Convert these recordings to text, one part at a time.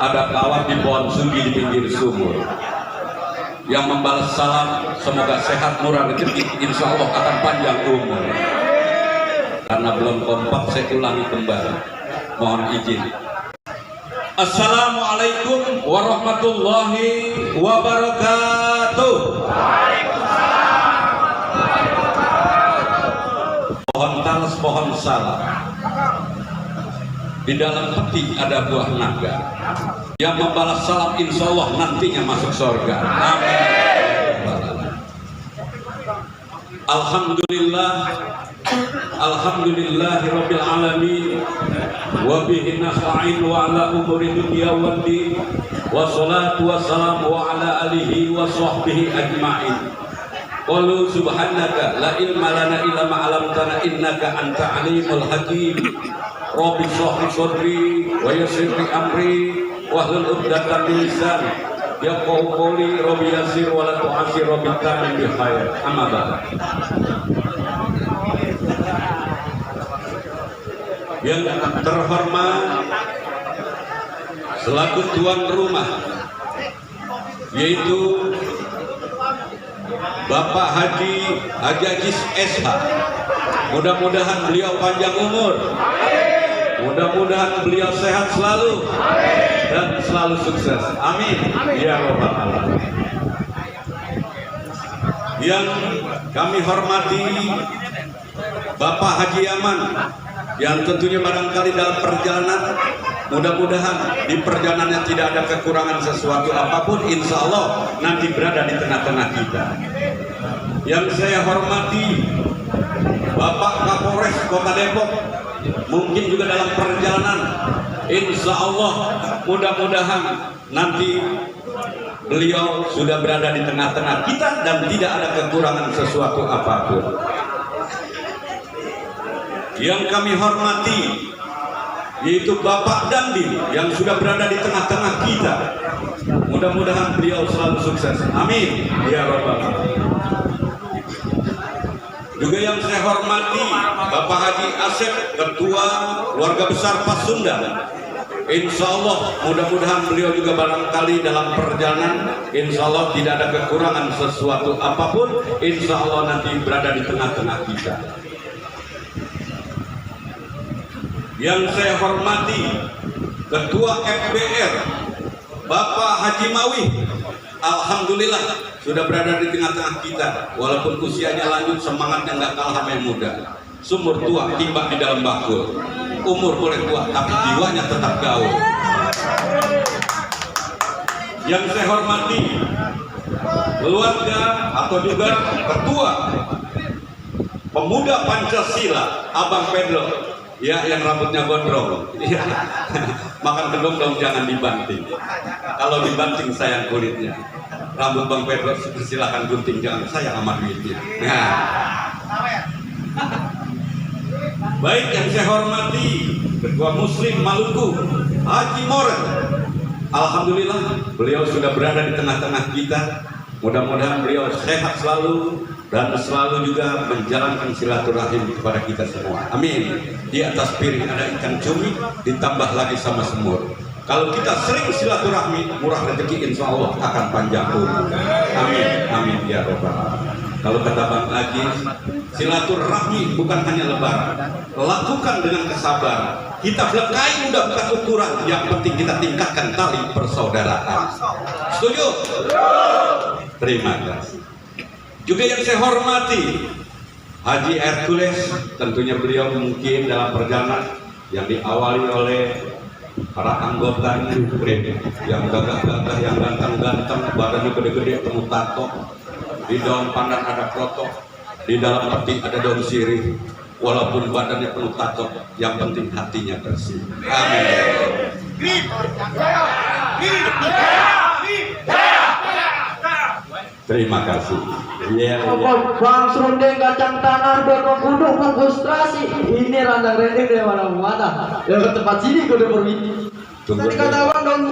ada kawat di pohon sugi di pinggir sumur. Yang membalas salam semoga sehat, murah rezeki, insya Allah akan panjang umur. Karena belum kompak saya ulangi kembali, mohon izin. Assalamualaikum warahmatullahi wabarakatuh. Pohon talas, pohon salam. Di dalam peti ada buah naga. Yang membalas salam insya Allah nantinya masuk surga. Amin. Alhamdulillah. Alhamdulillahirabbil alamin. Wa bihi nasta'in wa ala umuri dunya waddin. Wassalatu wassalamu ala alihi wa sahbihi ajma'in. Qalu subhanaka la ilma lana illa ma 'allamtana innaka anta alimul hakim. Rabbi shrah li sadri wa yassir li amri wahlul 'uqdatam min lisani yafqahu qawli. Rabbi yassir wa la tu'assir, rabbi tamim bi khair. Amma ba'd. Yang terhormat selaku tuan rumah yaitu Bapak Haji Ajis SH, mudah-mudahan beliau panjang umur, mudah-mudahan beliau sehat selalu dan selalu sukses, amin ya rabbal alamin. Yang kami hormati Bapak Haji Aman, yang tentunya barangkali dalam perjalanan, mudah-mudahan di perjalanannya tidak ada kekurangan sesuatu apapun, insya Allah nanti berada di tengah-tengah kita. Yang saya hormati Bapak Kapolres Kota Depok, mungkin juga dalam perjalanan, insya Allah mudah-mudahan nanti beliau sudah berada di tengah-tengah kita dan tidak ada kekurangan sesuatu apapun. Yang kami hormati yaitu Bapak Dandi yang sudah berada di tengah-tengah kita, mudah-mudahan beliau selalu sukses, amin ya rabbal alamin. Juga yang saya hormati Bapak Haji Asep, Ketua Keluarga Besar Pasundan, insya Allah mudah-mudahan beliau juga barangkali dalam perjalanan, insya Allah tidak ada kekurangan sesuatu apapun, insya Allah nanti berada di tengah-tengah kita. Yang saya hormati Ketua FBR Bapak Haji Mawi, alhamdulillah sudah berada di tengah-tengah kita, walaupun usianya lanjut, semangatnya nggak kalah sama yang muda. Sumur tua timbang di dalam bakul, umur boleh tua tapi jiwanya tetap gaul. Yang saya hormati keluarga atau juga Ketua Pemuda Pancasila Abang Pedro, ya, yang rambutnya gondrong, ya. Makan kedong dong, jangan dibanting. Kalau dibanting sayang kulitnya. Rambut Bang Pedro silakan gunting, jangan sayang sama duitnya. Nah. Baik, yang saya hormati Ketua Muslim Maluku Haji Moren, alhamdulillah beliau sudah berada di tengah-tengah kita. Mudah-mudahan beliau sehat selalu dan selalu juga menjalankan silaturahim kepada kita semua, amin. Di atas piring ada ikan cumi ditambah lagi sama semur. Kalau kita sering silaturahmi, murah rezeki insya Allah akan panjang umur, amin amin ya rabbal alamin. Kalau kata Bang Ajis, silaturahmi bukan hanya lebaran, lakukan dengan kesabaran. Kita belekai mudah bukan ukuran, yang penting kita tingkatkan tali persaudaraan. Setuju? Terima kasih. Juga yang saya hormati Haji Hercules, tentunya beliau mungkin dalam perjalanan yang diawali oleh para anggotanya, yang gagah-gagah, yang ganteng-ganteng, badannya gede-gede, penuh tato, di daun pandan ada krotok, di dalam peti ada daun sirih. Walaupun badannya penuh tato, yang penting hatinya bersih, amin. Terima kasih. Iya. Bang Serundeng kacang tanah Doko Kuduk frustrasi. Ini randang rendeng dari mana-mana. Yang ke tempat sini gue udah bermimpi. Tadi kata abang dong,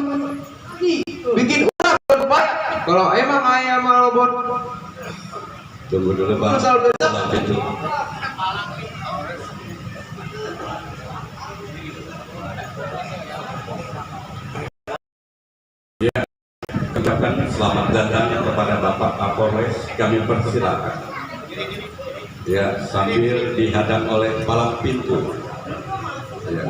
bikin ular berbaik. Kalau emang ayam malbon. Tunggu dulu bang. Ya, ucapkan selamat datang kepada Bapak Kapolres. Kami persilakan. Ya, sambil dihadang oleh palang pintu. Ya.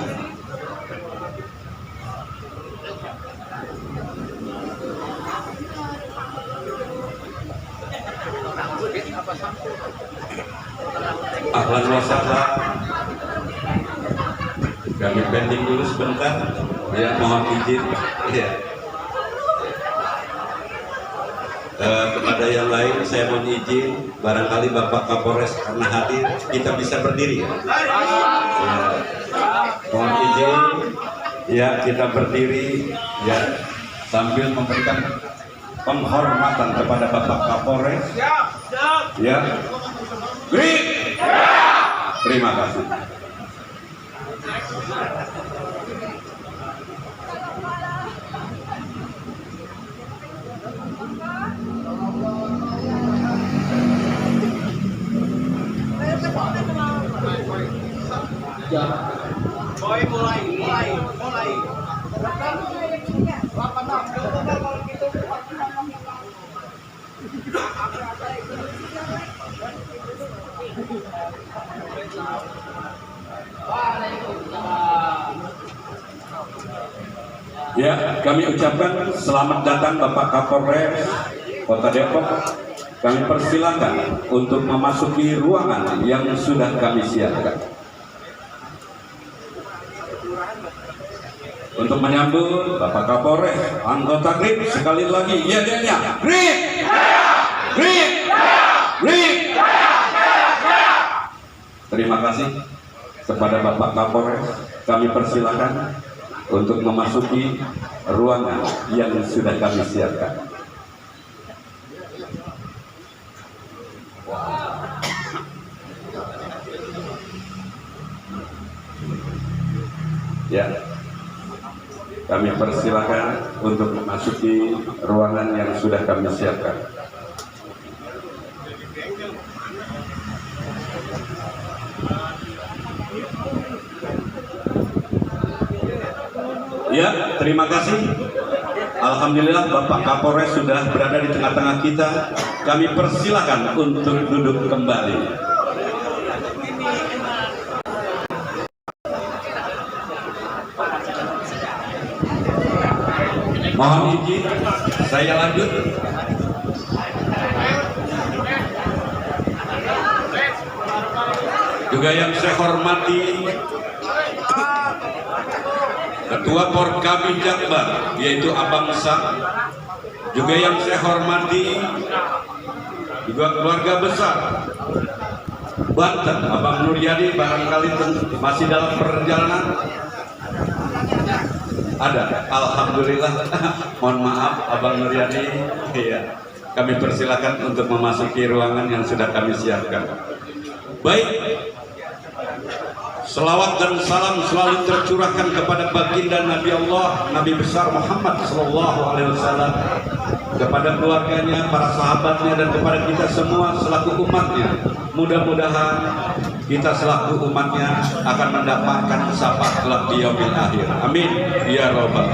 Ahlan wa sahlan. Kami pending dulu sebentar. Ya, mohon izin. Ya. Kepada yang lain saya mohon izin, barangkali Bapak Kapolres karena hadir kita bisa berdiri ya. Ya. Mohon izin ya, kita berdiri ya sambil memberikan penghormatan kepada Bapak Kapolres. Ya. Break. Terima kasih. Mulai. Ya, kami ucapkan selamat datang Bapak Kapolres Kota Depok. Kami persilakan untuk memasuki ruangan yang sudah kami siapkan. Untuk menyambut Bapak Kapolres, anggota GRIP sekali lagi, ya dia, GRIP, GRIP, GRIP. Terima kasih kepada Bapak Kapolres. Kami persilakan untuk memasuki ruangan yang sudah kami siapkan. Ya, kami persilakan untuk memasuki ruangan yang sudah kami siapkan. Ya, terima kasih. Alhamdulillah Bapak Kapolres sudah berada di tengah-tengah kita. Kami persilakan untuk duduk kembali. Mohon izin, saya lanjut. Juga yang saya hormati Ketua Porkabin Jakbar, yaitu Abang Sa. Juga yang saya hormati juga keluarga besar Banten, Abang Nuryadi, barangkali masih dalam perjalanan. Ada, alhamdulillah. Mohon maaf Abang Nuryadi. Iya, kami persilakan untuk memasuki ruangan yang sudah kami siapkan. Baik, selawat dan salam selalu tercurahkan kepada baginda Nabi Allah, Nabi besar Muhammad SAW, kepada keluarganya, para sahabatnya, dan kepada kita semua selaku umatnya. Mudah-mudahan kita selaku umatnya akan mendapatkan syafaat kelak di yaumil akhir. Amin ya robbal.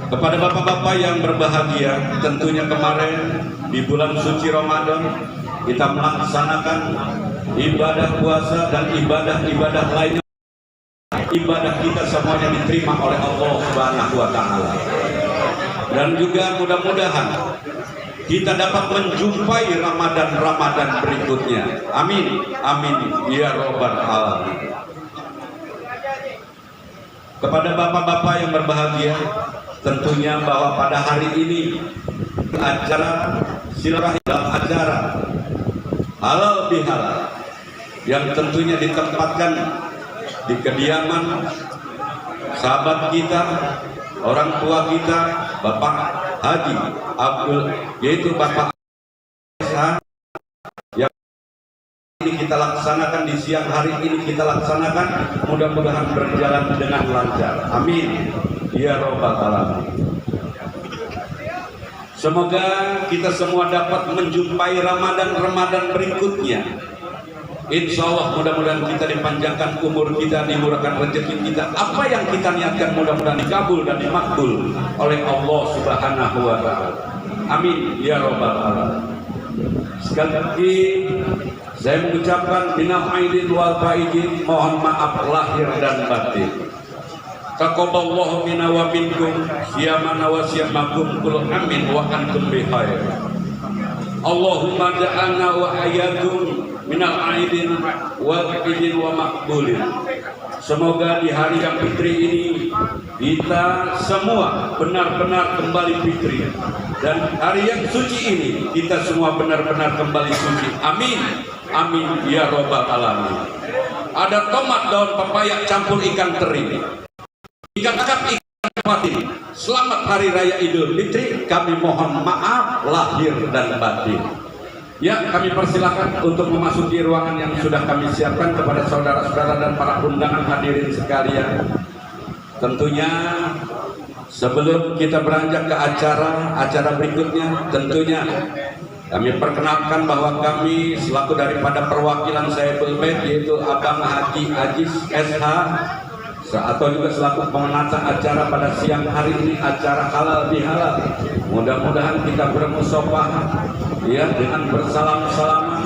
Kepada bapak-bapak yang berbahagia, tentunya kemarin di bulan suci Ramadan kita melaksanakan ibadah puasa dan ibadah-ibadah lainnya. Ibadah kita semuanya diterima oleh Allah Subhanahu wa Ta'ala. Dan juga mudah-mudahan kita dapat menjumpai Ramadan berikutnya. Amin, amin ya robbal alamin. Kepada bapak-bapak yang berbahagia, tentunya bahwa pada hari ini acara silaturahim, acara halal bihalal yang tentunya ditempatkan di kediaman sahabat kita, orang tua kita, Bapak Haji Abdul, yaitu Bapak yang ini kita laksanakan di siang hari ini kita laksanakan, mudah-mudahan berjalan dengan lancar. Amin ya robbal alamin. Semoga kita semua dapat menjumpai Ramadan berikutnya. Insya Allah mudah-mudahan kita dipanjangkan umur kita, dimurahkan rezeki kita. Apa yang kita niatkan mudah-mudahan dikabul dan dimakbul oleh Allah Subhanahu wa Ta'ala. Amin ya Rabbal Alamin. Sekali lagi saya mengucapkan minal aidin wal faizin, mohon maaf lahir dan batin. Taqabbalallahu minna wa minkum siyamana wa siyamakum kul amin wa antum bi khair. Allahumma ja'alna wa hayyakum minal aidin wal faizin wa maqbulin. Semoga di hari yang fitri ini kita semua benar-benar kembali fitri, dan hari yang suci ini kita semua benar-benar kembali suci. Amin, amin ya Rabbal Alamin. Ada tomat daun pepaya campur ikan teri, ikan kakap, ikan patin. Selamat hari raya Idul Fitri. Kami mohon maaf lahir dan batin. Ya, kami persilakan untuk memasuki ruangan yang sudah kami siapkan kepada saudara-saudara dan para undangan hadirin sekalian. Tentunya sebelum kita beranjak ke acara berikutnya, tentunya kami perkenalkan bahwa kami selaku daripada perwakilan Saiful Bait, yaitu Abang Haji Ajis SH, atau juga selaku pemenata acara pada siang hari ini, acara halal bihalal. Mudah-mudahan kita bermusyawarah ya dengan bersalam-salaman.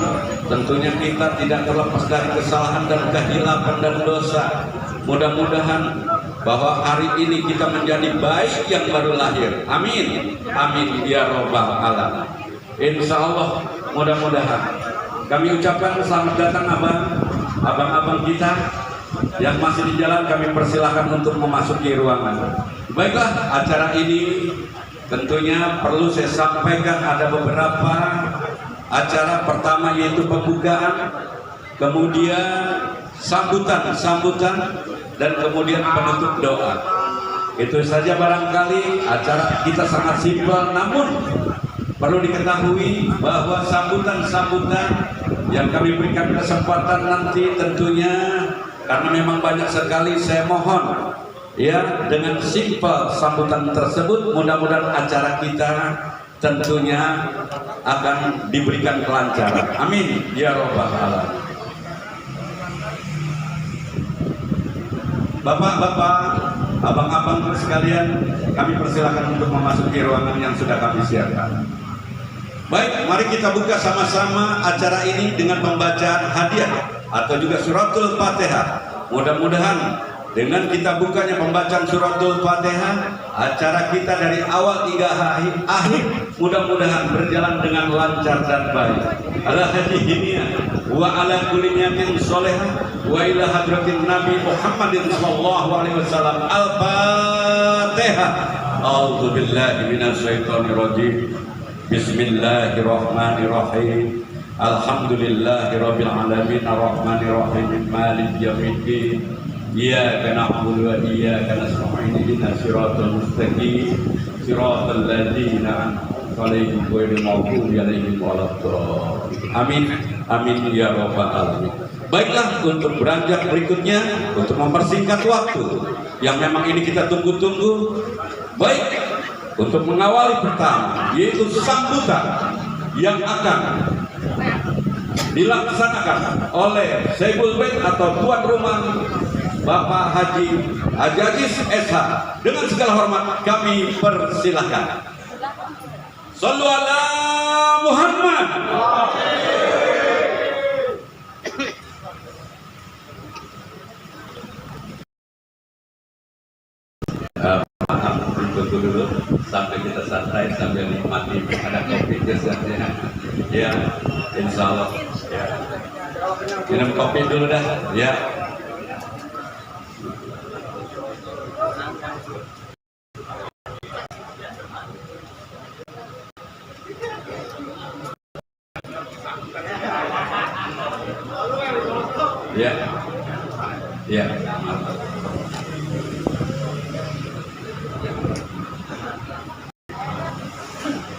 Tentunya kita tidak terlepas dari kesalahan dan kehilapan dan dosa. Mudah-mudahan bahwa hari ini kita menjadi baik yang baru lahir. Amin, amin ya Rabbal Alamin. Insya Allah mudah-mudahan kami ucapkan selamat datang abang-abang kita yang masih di jalan. Kami persilahkan untuk memasuki ruangan. Baiklah, acara ini tentunya perlu saya sampaikan ada beberapa acara. Pertama yaitu pembukaan, kemudian sambutan, dan kemudian penutup doa. Itu saja barangkali. Acara kita sangat simpel, namun perlu diketahui bahwa sambutan yang kami berikan kesempatan nanti tentunya, karena memang banyak sekali, saya mohon ya dengan simpel sambutan tersebut mudah-mudahan acara kita tentunya akan diberikan kelancaran. Amin ya Rabbal Alamin. Bapak-bapak, abang-abang sekalian, kami persilakan untuk memasuki ruangan yang sudah kami siapkan. Baik, mari kita buka sama-sama acara ini dengan pembacaan hadiah atau juga suratul Fatihah. Mudah-mudahan dengan kita bukanya pembacaan suratul Fatihah, acara kita dari awal hingga akhir mudah-mudahan berjalan dengan lancar dan baik. Ala hadihiniya wa ala kulli niyatin sholihah wa ila hadratin Nabi Muhammadin sallallahu alaihi wasallam. Al-Fatihah. A'udzu billahi minasyaitonir rajim. Bismillahirrahmanirrahim. Alhamdulillahirabbil alamin arrahmanir rahim maliki yaumiddin. Iyyaka na'budu wa iyyaka nasta'in ihdinas siratal mustaqim siratal ladzina an'amta 'alaihim ghairil maghdubi 'alaihim waladdallin. Amin, amin ya Rabbal Alamin. Baiklah, untuk beranjak berikutnya, untuk mempersingkat waktu yang memang ini kita tunggu-tunggu, baik, untuk mengawali pertama yaitu sambutan yang akan dilaksanakan oleh Saiful Bait atau tuan rumah Bapak Haji Ajis SH. Dengan segala hormat kami persilahkan. Shallu ala Muhammad. Tunggu dulu sampai kita santai sambil nikmati ada kopi biasanya ya, insya Allah ya. Minum kopi dulu dah ya. Ya, ya.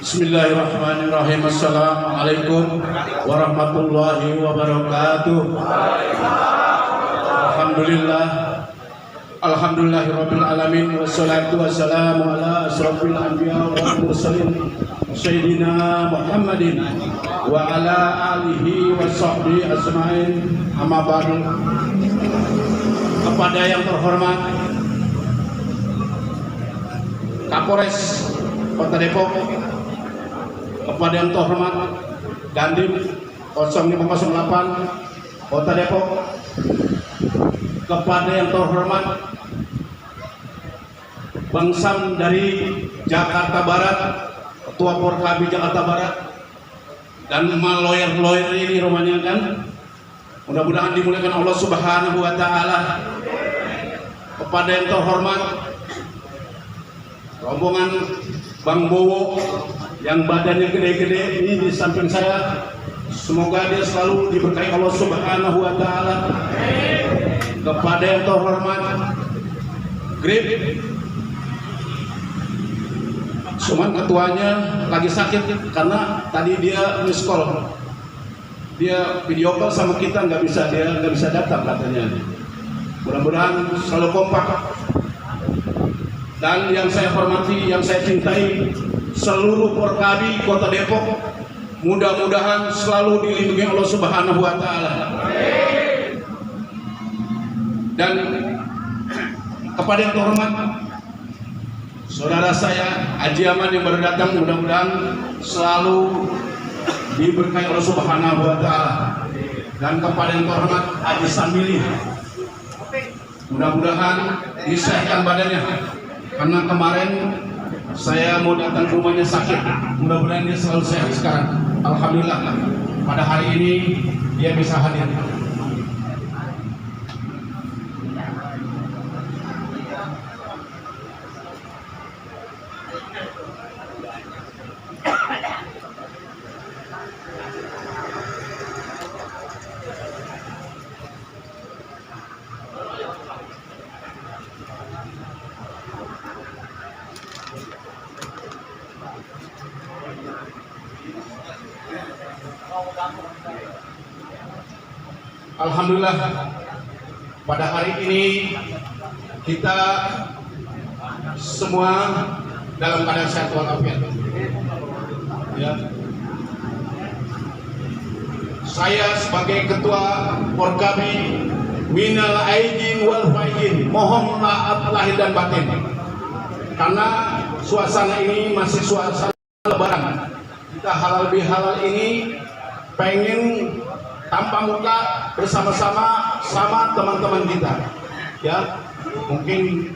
Bismillahirrahmanirrahim. Assalamualaikum warahmatullahi wabarakatuh. Alhamdulillahirabbil alamin wassalatu wassalamu ala asrofil anbiya wal mursalin Sayyidina Muhammadin wa ala alihi wa sahbihi asma'in, amma ba'du. Kepada yang terhormat Kapolres Kota Depok, kepada yang terhormat Dandim 0508 Kota Depok, kepada yang terhormat Bang Sam dari Jakarta Barat, Ketua Porkabi Jakarta Barat, dan lawyer ini rumahnya kan, mudah-mudahan dimuliakan Allah Subhanahu wa Ta'ala. Kepada yang terhormat rombongan Bang Bowo yang badannya gede-gede ini di samping saya, semoga dia selalu diberkahi Allah Subhanahu wa Ta'ala. Kepada yang terhormat Grip, cuman ketuanya lagi sakit karena tadi dia miss call, dia video call sama kita, dia nggak bisa datang katanya. Mudah-mudahan selalu kompak. Dan yang saya hormati, yang saya cintai, seluruh Porkabi Kota Depok, mudah-mudahan selalu dilindungi Allah Subhanahu wa Ta'ala. Dan kepada yang terhormat saudara saya Haji Aman yang baru datang, mudah-mudahan selalu diberkahi Allah Subhanahu wa Ta'ala. Dan kepada yang terhormat Haji Samili, mudah-mudahan disehatkan badannya, karena kemarin saya mau datang ke rumahnya sakit, mudah-mudahan dia selalu sehat sekarang. Alhamdulillah pada hari ini dia bisa hadir. Alhamdulillah pada hari ini kita semua dalam keadaan sehat walafiat. Ya. Saya sebagai ketua Porkabi minal aidin wal faizin, mohon maaf lahir dan batin karena suasana ini masih suasana lebaran. Kita halal bihalal ini pengen tanpa muka bersama-sama sama teman-teman kita, ya. Mungkin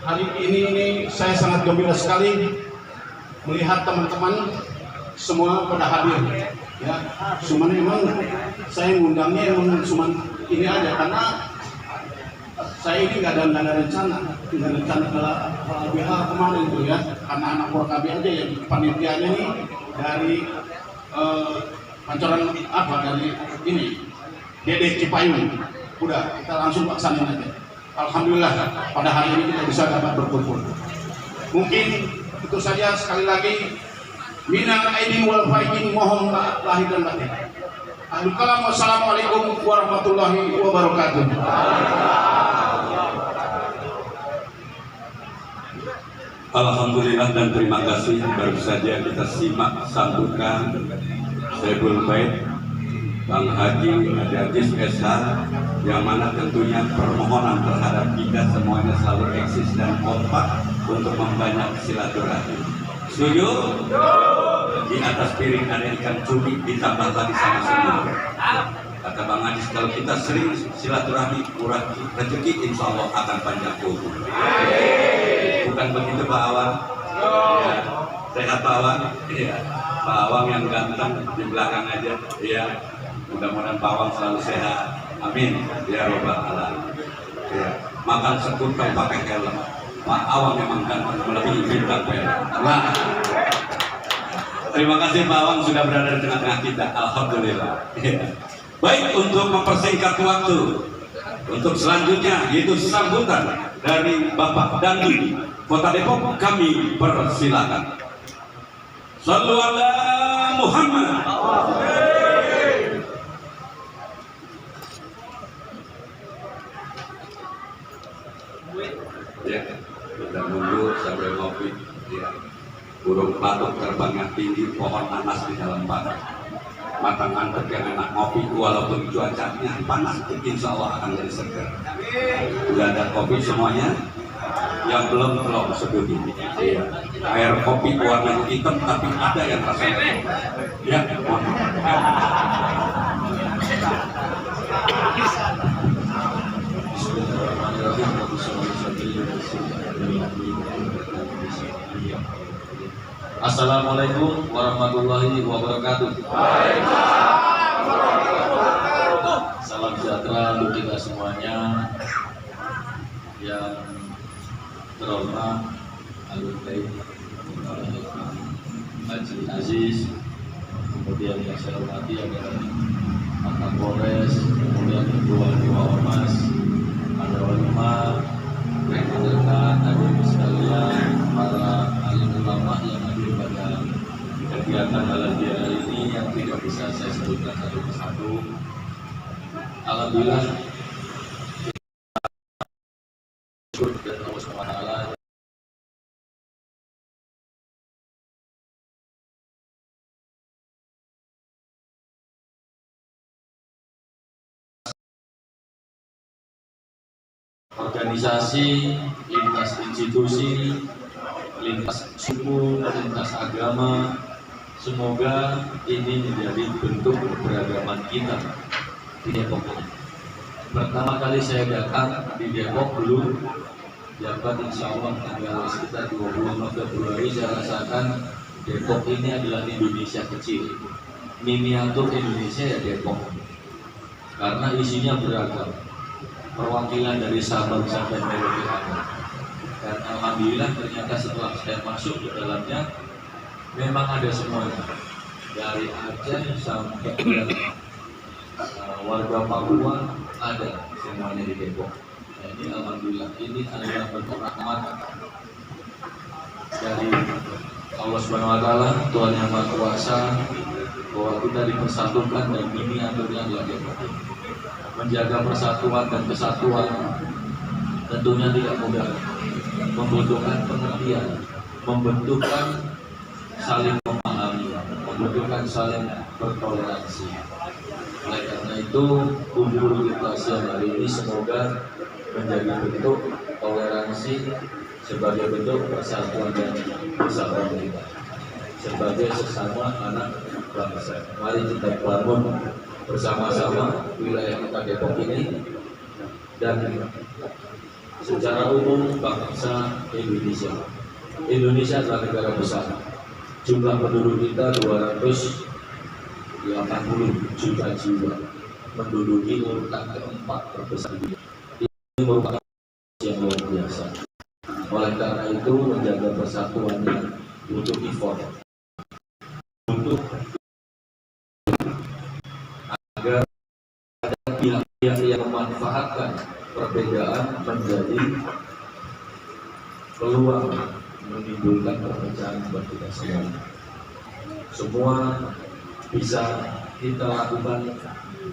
hari ini saya sangat gembira sekali melihat teman-teman semua pada hadir, ya. Cuman memang saya ngundangnya emang cuman ini aja karena saya ini nggak ada rencana kalau BH kemarin itu, ya, karena anak Porkabi aja yang panitianya nih dari pancoran dari ini Dede Cipayung, udah kita langsung laksanain aja. Alhamdulillah pada hari ini kita bisa dapat berkumpul. Mungkin itu saja, sekali lagi minal aidin wal faizin, mohon lahir dan batin. Ahlul kalam, wassalamualaikum warahmatullahi wabarakatuh. Alhamdulillah dan terima kasih. Baru saja kita simak sambutan Saiful Bait Bang Haji Aziz SH, yang mana tentunya permohonan terhadap kita semuanya selalu eksis dan kompak untuk membanyak silaturahmi. Setuju? Di atas piring ada ikan cumi, ditambah lagi sama semua. Kata Bang Haji, kalau kita sering silaturahmi, kurang rezeki, insya Allah akan panjang umur. Bukan begitu Pak Awang? Ya. Sehat Pak Awang? Iya. Pak Awang yang ganteng di belakang aja. Iya. Mudah-mudahan Pak Awang selalu sehat. Amin. Ya Rabbal Alamin. Ya. Makan sekutu pakai helm. Pak Awang memang ganteng melebihi bintang film. Nah. Terima kasih Pak Awang sudah berada di tengah-tengah kita. Alhamdulillah. Ya. Baik, untuk mempersingkat waktu, untuk selanjutnya yaitu sambutan dari Bapak Dandim Kota Depok, kami persilakan. Shallu ala Muhammad. Ya, kita nunggu sampai ngopi. Ya. burung pelatuk terbangnya tinggi, pohon nanas di dalam panas. Matang antep yang enak ngopi, walaupun cuacanya panas, insya Allah akan jadi segar. Udah ada kopi semuanya, yang belum seduh ini. Iya. Air kopi warna hitam tapi ada yang rasanya. Ya, Assalamualaikum warahmatullahi wabarakatuh. Salam sejahtera untuk kita semuanya. Yang terhormat Alun Baik Haji Aziz, kemudian yang saya hormati adalah Pak Kapolres, kemudian Ketua Ormas, ada ulama, rekan-rekan, hadirin sekalian, para alim ulama yang hadir pada kegiatan halal bihalal ini yang tidak bisa saya sebutkan satu persatu. Alhamdulillah dan Allah SWT organisasi, lintas institusi, lintas suku, lintas agama, semoga ini menjadi bentuk keberagaman kita di Depok ini. Pertama kali saya datang di Depok dulu, jabat insya Allah tanggal sekitar 20 Februari, saya rasakan Depok ini adalah Indonesia kecil, miniatur Indonesia ya Depok, karena isinya beragam, perwakilan dari Sabang sampai Merauke ada. Dan alhamdulillah ternyata setelah saya masuk ke dalamnya memang ada semuanya, dari Aceh sampai warga Papua ada semuanya di Depok. Jadi alhamdulillah ini adalah bentuk rahmat dari Allah Subhanahu wa taala, Tuhan yang Maha Kuasa, bahwa kita dipersatukan dan miniaturnya adalah Depok. Menjaga persatuan dan kesatuan tentunya tidak mudah, membutuhkan pengertian, membutuhkan saling memahami, membutuhkan saling bertoleransi. Oleh karena itu, kumpul kita siang hari ini semoga menjadi bentuk toleransi sebagai bentuk persatuan dan persatuan kita sebagai sesama anak bangsa. Mari kita bangun bersama-sama wilayah kita Depok ini dan secara umum bangsa Indonesia. Indonesia adalah negara besar. Jumlah penduduk kita 280 juta jiwa, menduduki urutan keempat terbesar di dunia. Ini merupakan yang luar biasa. Oleh karena itu menjaga persatuannya butuh effort, untuk agar ada pihak-pihak yang memanfaatkan perbedaan menjadi peluang menimbulkan perpecahan buat kita semua. Semua bisa kita lakukan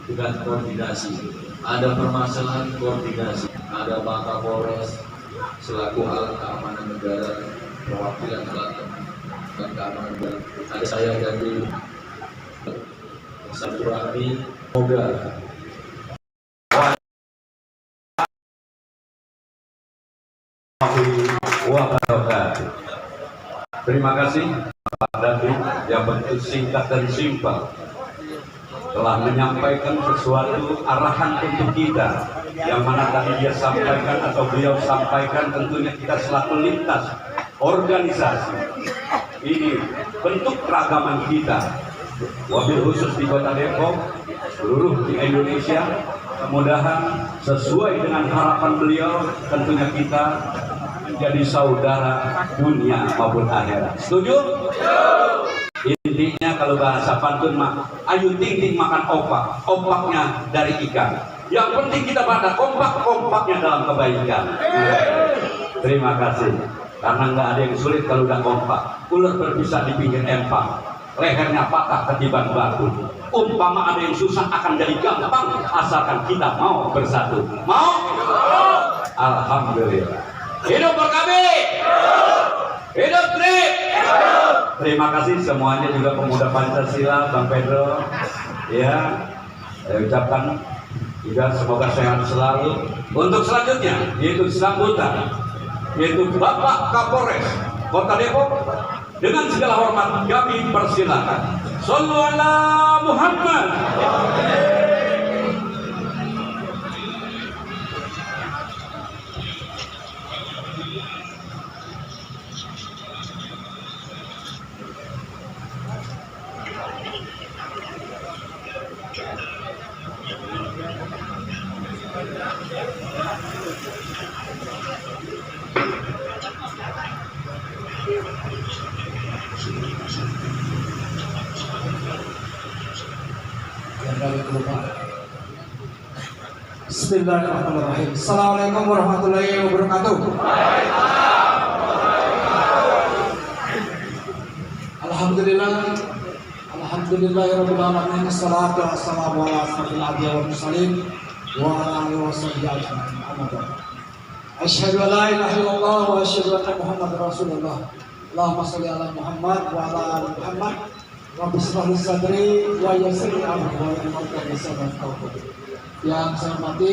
dengan koordinasi. Ada permasalahan koordinasi. Ada Pak Kapolres selaku alat keamanan negara, perwakilan alat keamanan negara. Ada saya dari Saturami. Semoga terima kasih Pak Dandi yang bentuk singkat dan simpel telah menyampaikan sesuatu arahan untuk kita, yang mana tadi dia sampaikan atau beliau sampaikan, tentunya kita selaku lintas organisasi ini bentuk keragaman kita, wabil khusus di Kota Depok, seluruh di Indonesia. Mudah-mudahan sesuai dengan harapan beliau, tentunya kita menjadi saudara dunia maupun akhirat. Setuju? Intinya kalau bahasa pantun mah, ayu ting ting makan opak, opaknya dari ikan. Yang penting kita pada kompak-kompaknya dalam kebaikan. Terima kasih. Karena nggak ada yang sulit kalau udah kompak. Ular berpisah di pinggir empang, lehernya patah ketiban batu. Umpama ada yang susah akan jadi gampang, asalkan kita mau bersatu. Mau? Alhamdulillah. Hidup PKB! Hidup Trip! Terima kasih semuanya juga pemuda Pancasila, Bang Pedro. Ya, saya ucapkan juga semoga sehat selalu. Untuk selanjutnya yaitu sambutan, yaitu Bapak Kapolres Kota Depok. Dengan segala hormat kami persilakan. Shallu ala Muhammad. Bismillahirrahmanirrahim. Assalamualaikum warahmatullahi wabarakatuh. Alhamdulillah, alhamdulillahirabbil alamin. Wassalatu wassalamu ala asyrofil anbiya'i wal mursalin wa ala alihi washabbihi ajmain. Amma ba'd. Asyhadu an la ilaha illallah wa asyhadu anna Muhammadar Rasulullah. Allahumma shalli ala Muhammad wa ala ali Muhammad. Rabbi shrah li sadri wa yassir li amri wa hlul 'uqdatam min lisani yafqahu qawli. Yang saya hormati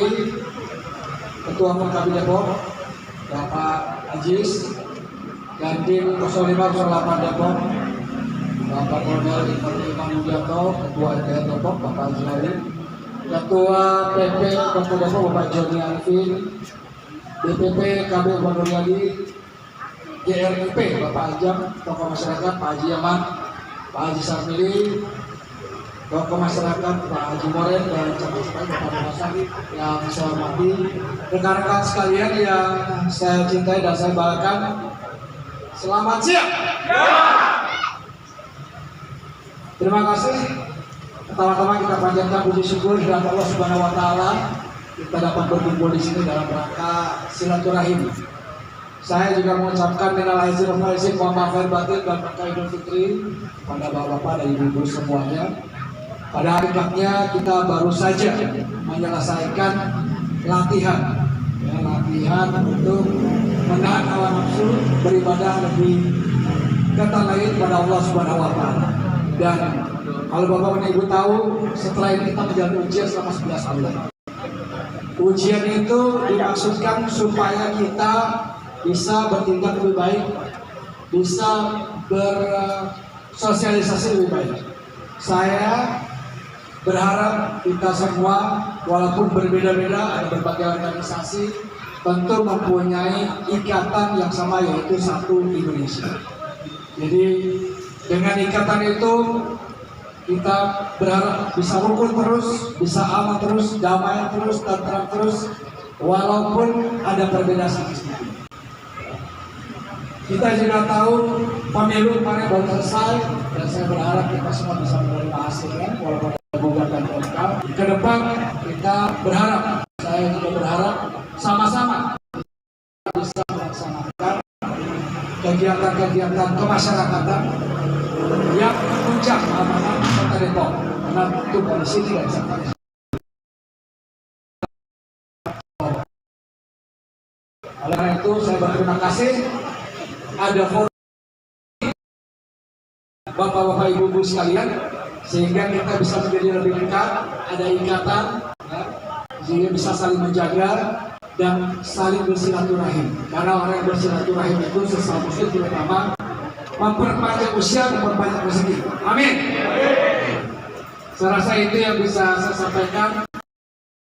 Ketua Perkab Depok Bapak Ajis, Dandim 0508 Depok Bapak Kolonel Infanteri Imam Yulianto, Ketua RT Depok Bapak Azrail, Ketua PP Kota Depok Bapak Joni Arifin, DPP KB Bapak Nuryadi, GRIP Bapak Ajam, tokoh masyarakat Pak Haji Yaman, Pak Haji Sarmili, tokoh masyarakat Pak Haji Moren dan Bapak Basari yang saya hormati, rekan-rekan sekalian yang saya cintai dan saya banggakan, selamat siang. Terima kasih. Pertama-tama kita panjatkan puji syukur kepada Allah Subhanahu Wa Taala kita dapat berkumpul di sini dalam rangka silaturahim. Saya juga mengucapkan minal aizin wal faizin, mohon maaf lahir batin dan berkah Idul Fitri pada bapak-bapak dan ibu-ibu semuanya. Pada hari haknya kita baru saja menyelesaikan latihan, latihan untuk menahan hawa nafsu, beribadah lebih ketat lagi kepada Allah Subhanahu Wa Taala. Dan kalau bapak dan ibu tahu, setelah ini kita menjalani ujian selama 11 bulan. Ujian itu dimaksudkan supaya kita bisa bertindak lebih baik, bisa bersosialisasi lebih baik. Saya berharap kita semua walaupun berbeda-beda, ada berbagai organisasi, tentu mempunyai ikatan yang sama, yaitu satu Indonesia. Jadi dengan ikatan itu kita berharap bisa rukun terus, bisa aman terus, damai terus, tentram terus, walaupun ada perbedaan sedikit. Kita juga tahu pemilu kemarin baru selesai dan saya berharap kita semua bisa menerima hasilnya walaupun ada gugatan MK. Ke depan kita berharap, saya juga berharap sama-sama bisa melaksanakan kegiatan-kegiatan kemasyarakatan yang menunjang amanah Kota Depok. Karena itu polisi tidak bisa. Oleh karena itu saya berterima kasih ada forum bapak-bapak ibu-ibu sekalian sehingga kita bisa menjadi lebih dekat, ada ikatan, ya, sehingga bisa saling menjaga dan saling bersilaturahim. Karena orang yang bersilaturahim itu sesama muslim terutama memperpanjang usia, memperpanjang rezeki. Amin. Saya rasa itu yang bisa saya sampaikan.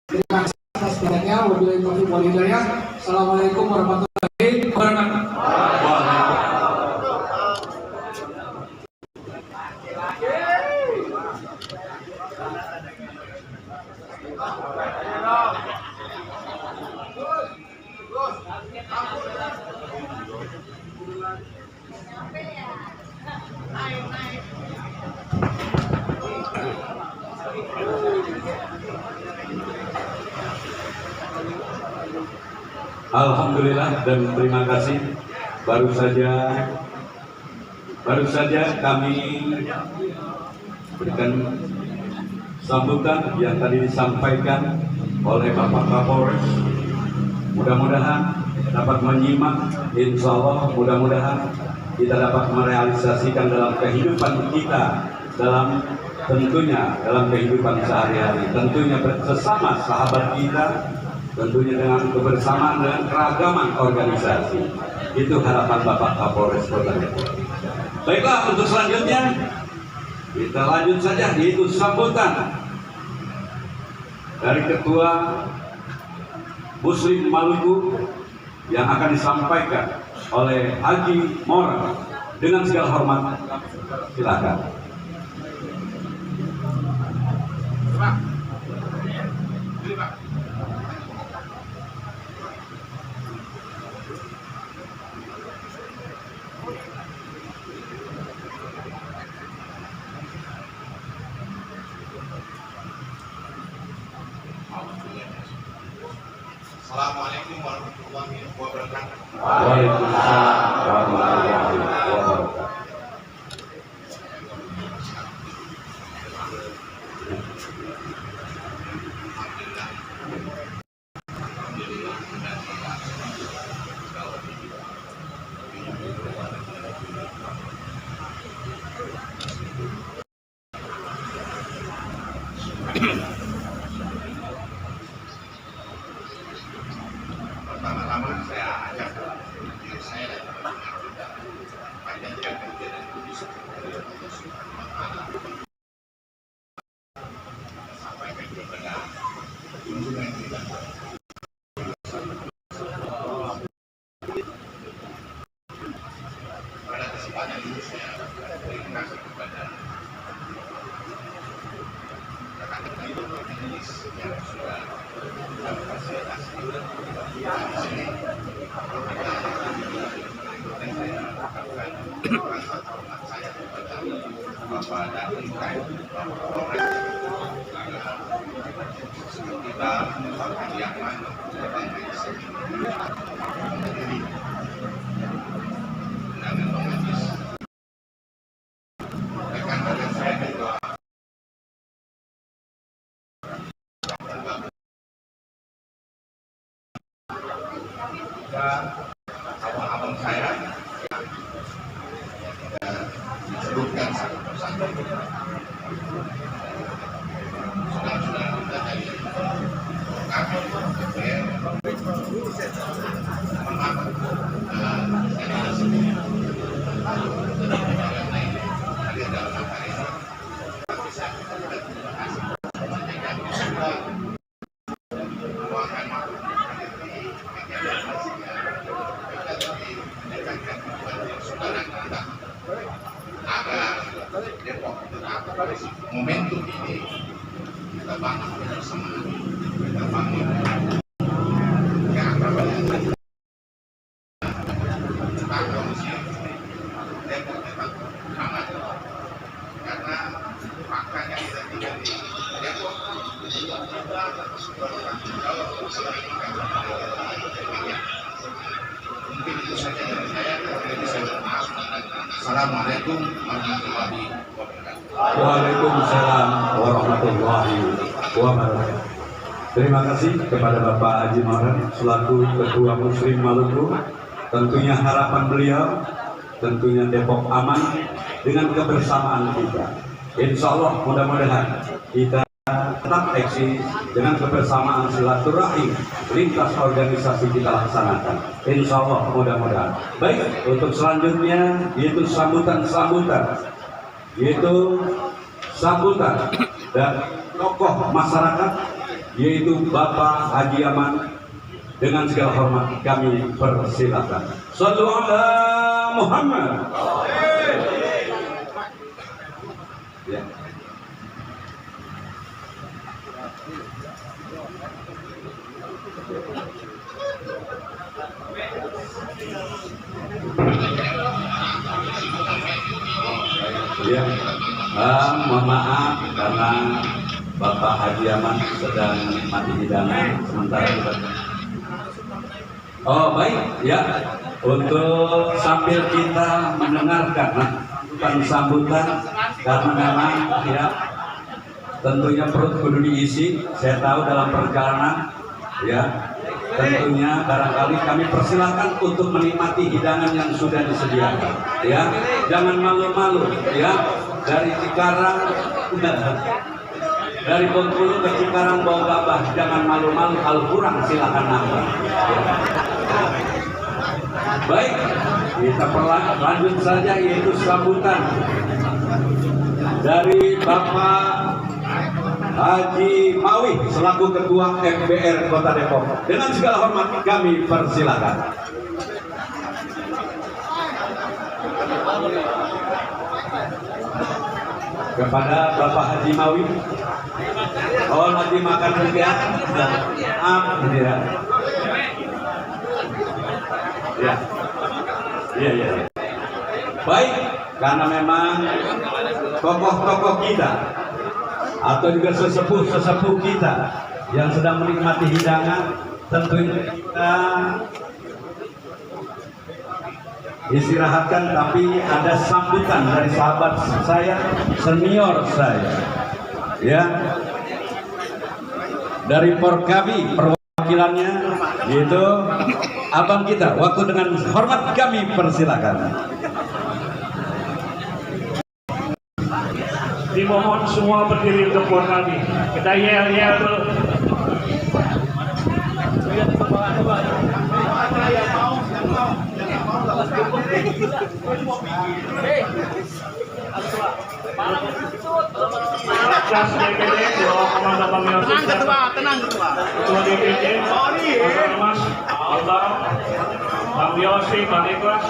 Terima kasih atas perhatiannya. Wabillahi taufiq wal hidayah. Assalamualaikum warahmatullahi wabarakatuh. Alhamdulillah dan terima kasih. Baru saja kami berikan sambutan yang tadi disampaikan oleh Bapak Kapolres. Mudah-mudahan dapat menyimak, insya Allah mudah-mudahan kita dapat merealisasikan dalam kehidupan kita, tentunya dalam kehidupan sehari-hari, tentunya bersama sahabat kita, tentunya dengan kebersamaan dan keragaman organisasi. Itu harapan Bapak Kapolres Kota Depok. Baiklah, untuk selanjutnya kita lanjut saja, yaitu sambutan dari Ketua Muslim Maluku yang akan disampaikan oleh Haji Moren. Dengan segala hormat, silakan. Assalamualaikum warahmatullahi wabarakatuh. Waalaikumsalam warahmatullahi wabarakatuh. Pertama-tama saya ajak diri saya dan teman-teman kita panjatkan puja dan puji kepada Allah Subhanahu wa Ta'ala. Sampaikan kepada kunjungan kita. Pada kesempatan ini saya terima kasih kepada rekan-rekan Indonesia yang sudah memfasilitasi di sini. Dan saya ucapkan rasa hormat saya kepada Bapak dan Bapak Polres kita Bapak Yaman dan sendiri undangan pengajian rekan-rekan saya juga abang-abang saya yang disebutkan satu persatu, saudara-saudara kita dari kami DPR, maaf, saya sendiri yang lain hadir dalam acara ini, tapi saya terima kasih sehingga kita meluangkan waktu hadir di media mendekatkan kepada saudara kita agar Depok tetap momentum ini kita bangun bersama, kita bangun keakraban yang tentang kondisi Depok tetap hangat karena faktanya kita tinggal di Depok kita bertanggung jawab mungkin itu saja dari saya. Assalamualaikum warahmatullahi wabarakatuh. Waalaikumsalam warahmatullahi wabarakatuh. Terima kasih kepada Bapak Haji Moren selaku Ketua Muslim Maluku. Tentunya harapan beliau, tentunya Depok aman dengan kebersamaan kita. Insya Allah mudah-mudahan kita tetap eksis dengan kebersamaan silaturahim lintas organisasi kita laksanakan. Insya Allah mudah-mudahan. Baik, untuk selanjutnya yaitu sambutan dan tokoh masyarakat yaitu Bapak Haji Aman. Dengan segala hormat kami persilakan. Shallu ala Muhammad. Ya. Ya, mohon maaf karena Bapak Haji Aman sedang menikmati hidangan sementara kita. Oh baik, ya. Untuk sambil kita mendengarkan sambutan karena memang ya tentunya perut kudu diisi. Saya tahu dalam perjalanan ya tentunya barangkali kami persilahkan untuk menikmati hidangan yang sudah disediakan. Ya, jangan malu-malu. Ya, dari Cikarang, dari Bengkulu ke Cikarang bawa gabah, jangan malu-malu. Kalau kurang silakan nambah. Ya. Baik, kita lanjut saja, yaitu sambutan dari Bapak Haji Mawi selaku Ketua MBR Kota Depok. Dengan segala hormat kami persilakan. Kepada Bapak Haji Mawi. Oh, lagi makan juga. Ya. Ya. Iya. Baik, karena memang tokoh-tokoh kita atau juga sesepuh kita yang sedang menikmati hidangan, tentunya kita istirahatkan, tapi ada sambutan dari sahabat saya, senior saya, ya, dari Porkabi, perwakilannya yaitu abang kita. Waktu dengan hormat kami persilakan. Dimohon semua berdiri untuk Porkabi. Kita yel-yel dulu. Kelas DPD di bawah komando Bang Yosi. Tenang ketua. Ketua DPD, Mas Albar, Bang Yosi, Bang Ikhlas.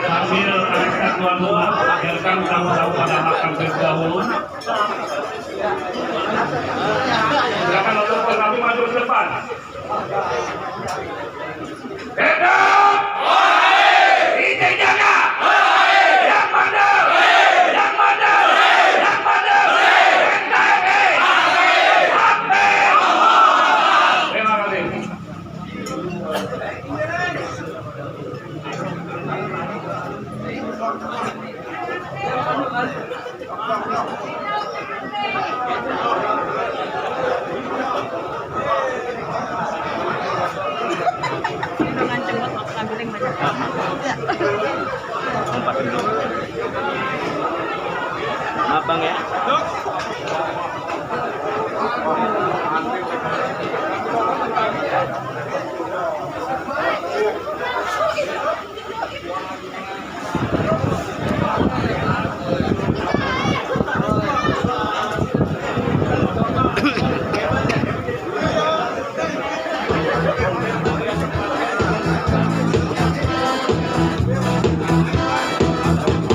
Sambil mereka dua-dua akhirkan tamu-tamu pada makan terdahulu. Silakan untuk kami maju ke depan. Hidup! Ini jaga! Yang mana? Yang mana? Yang mana? NKRI! Terima kasih. Abang ya.